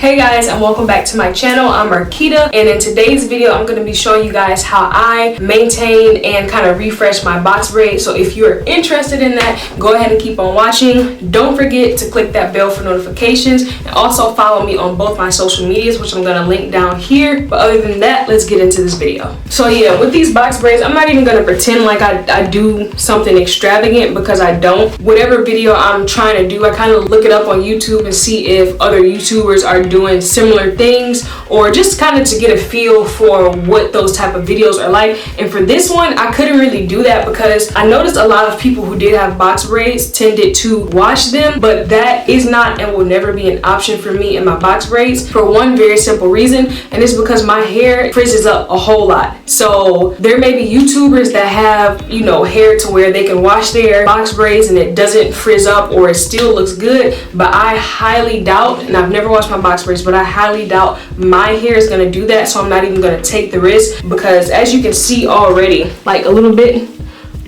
Hey guys, and welcome back to my channel. I'm Marquita, and in today's video I'm going to be showing you guys how I maintain and kind of refresh my box braids. So if you're interested in that, go ahead and keep on watching. Don't forget to click that bell for notifications, and also follow me on both my social medias, which I'm going to link down here. But other than that, let's get into this video. So yeah, with these box braids, I'm not even going to pretend like I do something extravagant, because I don't. Whatever video I'm trying to do, I kind of look it up on YouTube and see if other YouTubers are doing similar things, or just kind of to get a feel for what those type of videos are like. And for this one, I couldn't really do that because I noticed a lot of people who did have box braids tended to wash them, but that is not and will never be an option for me in my box braids, for one very simple reason, and it's because my hair frizzes up a whole lot. So there may be YouTubers that have, you know, hair to where they can wash their box braids and it doesn't frizz up or it still looks good, but I highly doubt, and I've never washed my box braids, but I highly doubt my hair is going to do that. So I'm not even going to take the risk, because as you can see already, like a little bit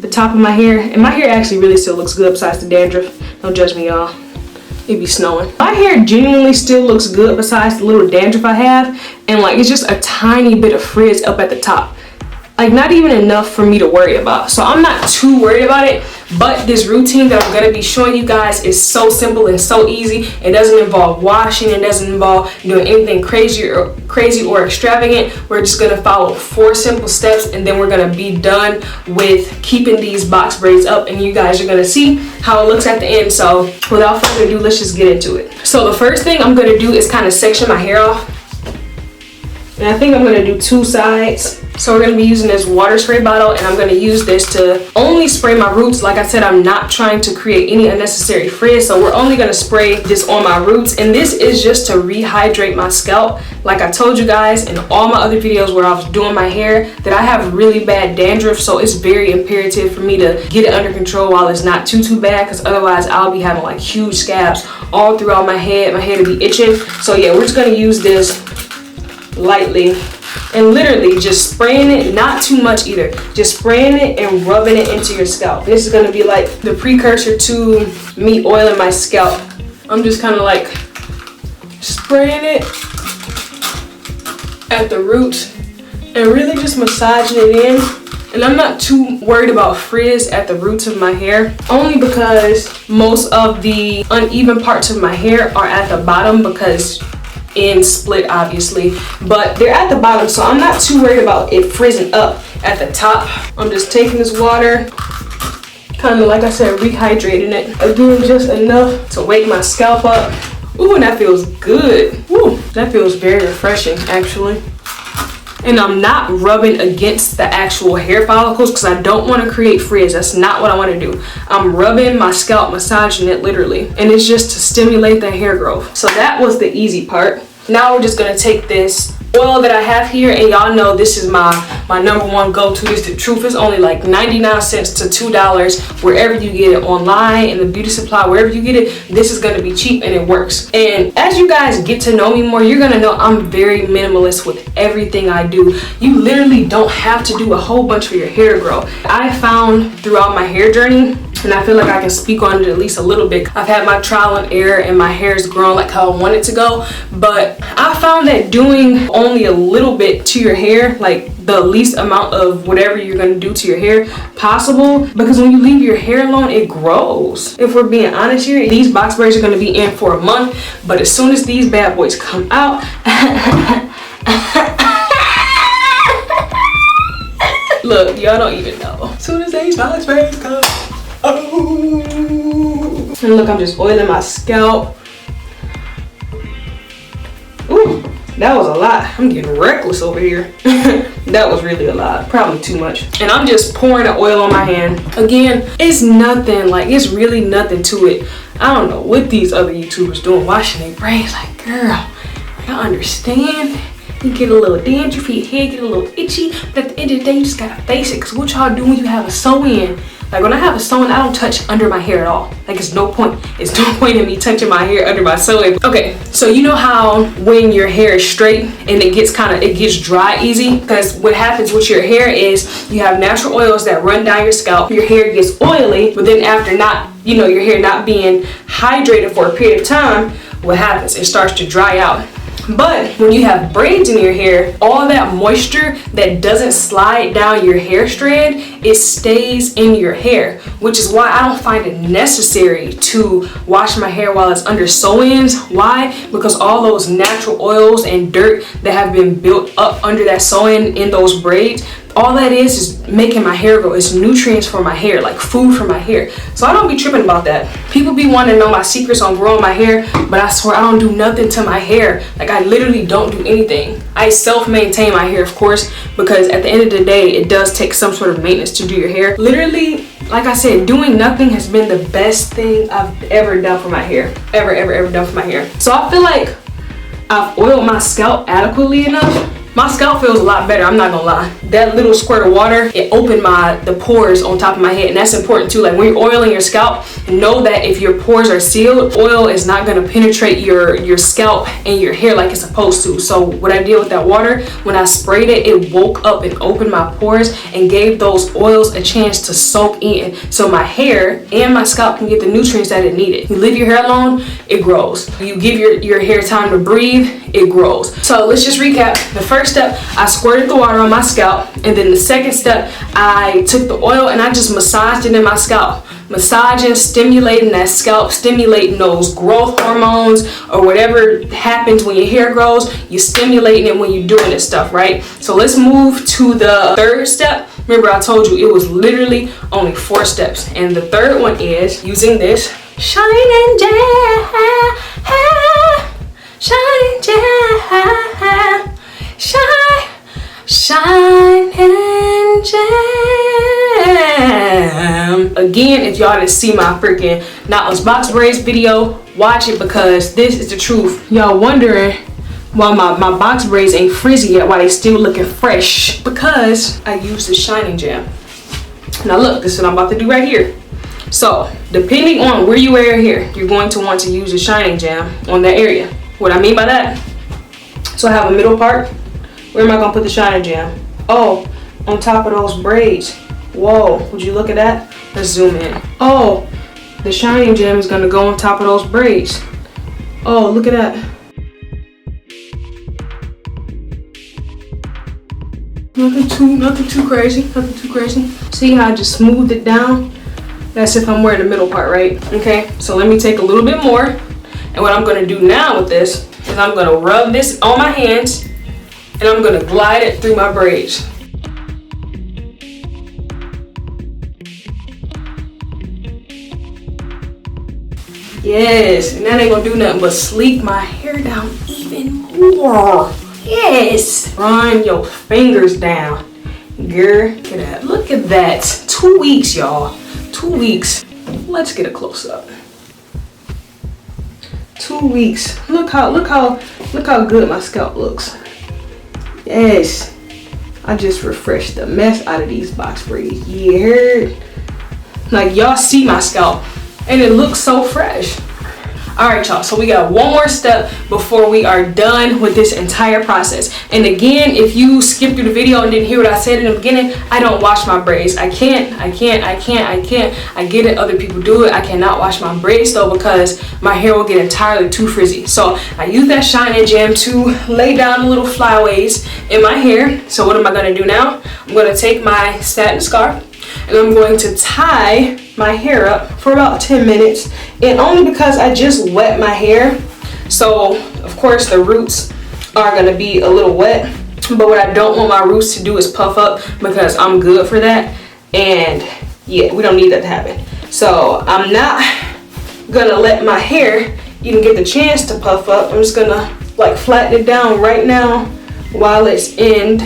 the top of my hair, and my hair actually really still looks good besides the dandruff. Don't judge me, y'all, it be snowing. My hair genuinely still looks good besides the little dandruff I have, and like it's just a tiny bit of frizz up at the top, like not even enough for me to worry about. So I'm not too worried about it. But this routine that I'm going to be showing you guys is so simple and so easy. It doesn't involve washing, it doesn't involve doing anything crazy or extravagant. We're just going to follow 4 simple steps, and then we're going to be done with keeping these box braids up, and you guys are going to see how it looks at the end. So without further ado, let's just get into it. So the first thing I'm going to do is kind of section my hair off, and I think I'm going to do 2 sides. So we're going to be using this water spray bottle, and I'm going to use this to only spray my roots. Like I said, I'm not trying to create any unnecessary frizz, so we're only going to spray this on my roots, and this is just to rehydrate my scalp. Like I told you guys in all my other videos where I was doing my hair, that I have really bad dandruff, so it's very imperative for me to get it under control while it's not too bad, because otherwise I'll be having like huge scabs all throughout my head. My head will be itching. So yeah, we're just going to use this lightly and literally just spraying it, not too much either, just spraying it and rubbing it into your scalp. This is going to be like the precursor to me oiling my scalp. I'm just kind of like spraying it at the roots and really just massaging it in. And I'm not too worried about frizz at the roots of my hair, only because most of the uneven parts of my hair are at the bottom, because ends split obviously, but they're at the bottom, so I'm not too worried about it frizzing up at the top. I'm just taking this water, kind of like I said, rehydrating it again, just enough to wake my scalp up. Ooh, and that feels good. Ooh, that feels very refreshing actually. And I'm not rubbing against the actual hair follicles, because I don't want to create frizz. That's not what I want to do. I'm rubbing my scalp, massaging it literally, and it's just to stimulate the hair growth. So that was the easy part. Now we're just going to take this oil that I have here, and y'all know this is my number one go-to. This, the truth, is only like 99 cents to $2 wherever you get it, online, in the beauty supply, wherever you get it. This is going to be cheap and it works. And as you guys get to know me more, you're going to know I'm very minimalist with everything I do. You literally don't have to do a whole bunch for your hair to grow. I found throughout my hair journey, and I feel like I can speak on it at least a little bit, I've had my trial and error and my hair's grown like how I want it to go, but I found that doing only a little bit to your hair, like the least amount of whatever you're going to do to your hair possible, because when you leave your hair alone, it grows. If we're being honest here, these box braids are going to be in for a month, but as soon as these bad boys come out, look, y'all don't even know. As soon as these box braids come, oh, and look, I'm just oiling my scalp. Ooh, that was a lot. I'm getting reckless over here. That was really a lot, probably too much. And I'm just pouring the oil on my hand. Again, it's nothing, like it's really nothing to it. I don't know what these other YouTubers doing, washing their braids. Like, girl, I don't understand. You get a little dandruff, your hair get a little itchy, but at the end of the day, you just gotta face it. Cause what y'all do when you have a sew-in? Like when I have a sew-in, I don't touch under my hair at all. Like it's no point in me touching my hair under my sew-in. Okay, so you know how when your hair is straight and it gets dry easy? Because what happens with your hair is you have natural oils that run down your scalp. Your hair gets oily, but then after your hair not being hydrated for a period of time, what happens? It starts to dry out. But when you have braids in your hair, all that moisture that doesn't slide down your hair strand, it stays in your hair, which is why I don't find it necessary to wash my hair while it's under sew-ins. Why? Because all those natural oils and dirt that have been built up under that sew-in in those braids, all that is making my hair grow. It's nutrients for my hair, like food for my hair. So I don't be tripping about that. People be wanting to know my secrets on growing my hair, but I swear I don't do nothing to my hair. Like, I literally don't do anything. I self-maintain my hair, of course, because at the end of the day, it does take some sort of maintenance to do your hair. Literally, like I said, doing nothing has been the best thing I've ever done for my hair. Ever done for my hair. So I feel like I've oiled my scalp adequately enough. My scalp feels a lot better, I'm not gonna lie. That little squirt of water, it opened the pores on top of my head, and that's important too. Like, when you're oiling your scalp, know that if your pores are sealed, oil is not gonna penetrate your scalp and your hair like it's supposed to. So what I did with that water, when I sprayed it, it woke up and opened my pores and gave those oils a chance to soak in. So my hair and my scalp can get the nutrients that it needed. You leave your hair alone, it grows. You give your hair time to breathe, it grows. So let's just recap. The first step, I squirted the water on my scalp, and then the second step, I took the oil and I just massaged it in my scalp. Massaging, stimulating that scalp, stimulating those growth hormones or whatever happens when your hair grows. You're stimulating it when you're doing this stuff, right? So let's move to the third step. Remember, I told you it was literally only 4 steps, and the third one is using this Shining Gel. Shining Gel. Shine and jam. Again, if y'all didn't see my freaking Knotless box braids video, watch it, because this is the truth. Y'all wondering why my box braids ain't frizzy yet, why they still looking fresh, because I use the Shining Jam. Now look, this is what I'm about to do right here. So depending on where you wear your hair, you're going to want to use the Shining Jam on that area. What I mean by that, so I have a middle part. Where am I gonna put the Shining Jam? Oh, on top of those braids. Whoa, would you look at that? Let's zoom in. Oh, the Shining Jam is gonna go on top of those braids. Oh, look at that. Nothing too crazy. See how I just smoothed it down? That's if I'm wearing the middle part, right? Okay, so let me take a little bit more. And what I'm gonna do now with this is I'm gonna rub this on my hands, and I'm gonna glide it through my braids. Yes, and that ain't gonna do nothing but sleek my hair down even more. Yes, run your fingers down. Girl, look at that. Look at that. 2 weeks, y'all. 2 weeks. Let's get a close up. 2 weeks. Look how good my scalp looks. Yes, I just refreshed the mess out of these box braids. You heard? Like, y'all see my scalp, and it looks so fresh. All right, y'all, so we got one more step before we are done with this entire process. And again, if you skipped through the video and didn't hear what I said in the beginning, I don't wash my braids. I can't. I get it, other people do it. I cannot wash my braids though, because my hair will get entirely too frizzy. So I use that Shining Jam to lay down little flyaways in my hair. So what am I gonna do now? I'm gonna take my satin scarf, and I'm going to tie my hair up for about 10 minutes, and only because I just wet my hair, so of course the roots are going to be a little wet, but what I don't want my roots to do is puff up, because I'm good for that, and yeah, we don't need that to happen. So I'm not gonna let my hair even get the chance to puff up. I'm just gonna like flatten it down right now while it's end.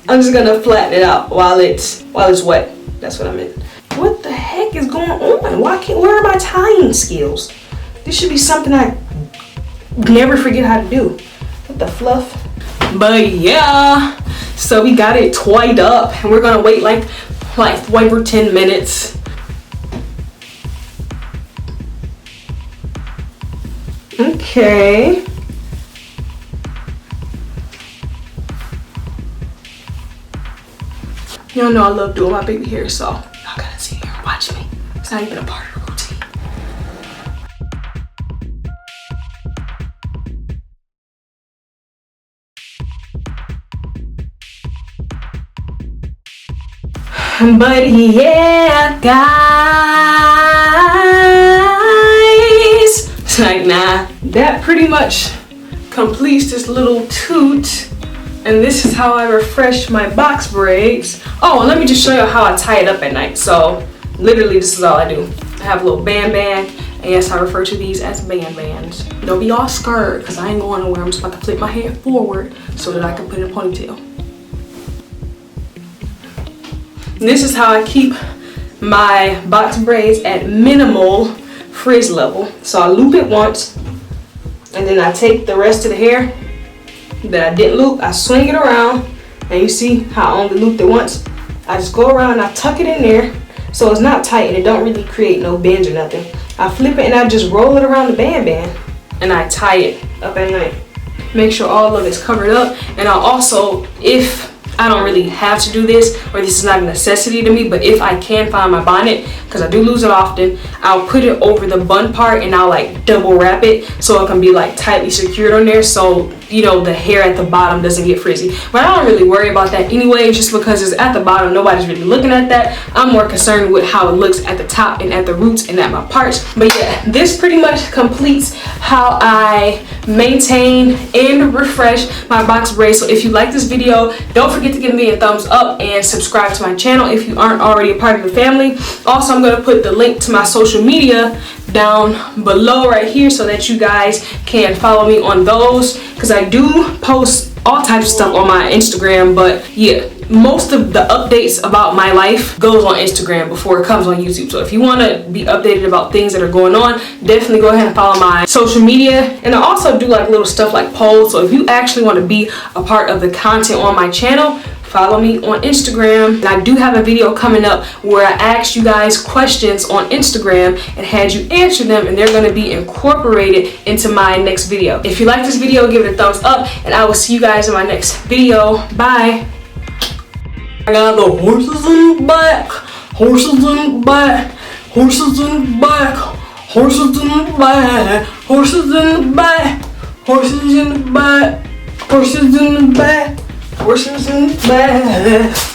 I'm just gonna flatten it out while it's wet. That's what I meant. What the heck is going on? Where are my tying skills? This should be something I never forget how to do. What the fluff? But yeah, so we got it tied up, and we're gonna wait like 5 or 10 minutes. Okay. Y'all know I love doing my baby hair, so y'all gotta It's not even a part of the routine. But yeah, guys, it's like, nah, that pretty much completes this little toot. And this is how I refresh my box braids. Oh, and let me just show you how I tie it up at night. So literally this is all I do. I have a little band, and yes, I refer to these as bands. Don't be all scared, because I ain't going nowhere. I'm just about to flip my hair forward so that I can put it in a ponytail. And this is how I keep my box braids at minimal frizz level. So I loop it once, and then I take the rest of the hair that I didn't loop, I swing it around, and you see how I only looped it once. I just go around and I tuck it in there so it's not tight and it don't really create no bends or nothing. I flip it and I just roll it around the band, and I tie it up at night. Make sure all of it's covered up. And I'll also, if I don't really have to do this, or this is not a necessity to me, but if I can find my bonnet, because I do lose it often, I'll put it over the bun part and I'll like double wrap it so it can be like tightly secured on there, so you know the hair at the bottom doesn't get frizzy. But I don't really worry about that anyway, just because it's at the bottom, nobody's really looking at that. I'm more concerned with how it looks at the top and at the roots and at my parts. But yeah, this pretty much completes how I maintain and refresh my box braids. So if you like this video, don't forget to give me a thumbs up and subscribe to my channel if you aren't already a part of the family. Also, I'm going to put the link to my social media down below right here so that you guys can follow me on those, because I do post all types of stuff on my Instagram. But yeah, most of the updates about my life goes on Instagram before it comes on YouTube. So if you want to be updated about things that are going on, definitely go ahead and follow my social media. And I also do like little stuff like polls. So if you actually want to be a part of the content on my channel, follow me on Instagram. And I do have a video coming up where I asked you guys questions on Instagram and had you answer them, and they're going to be incorporated into my next video. If you like this video, give it a thumbs up, and I will see you guys in my next video. Bye. I got the horses in the back, horses in the back, horses in the back, horses in the back, horses in the back, horses in the back, horses in the back, horses in the back.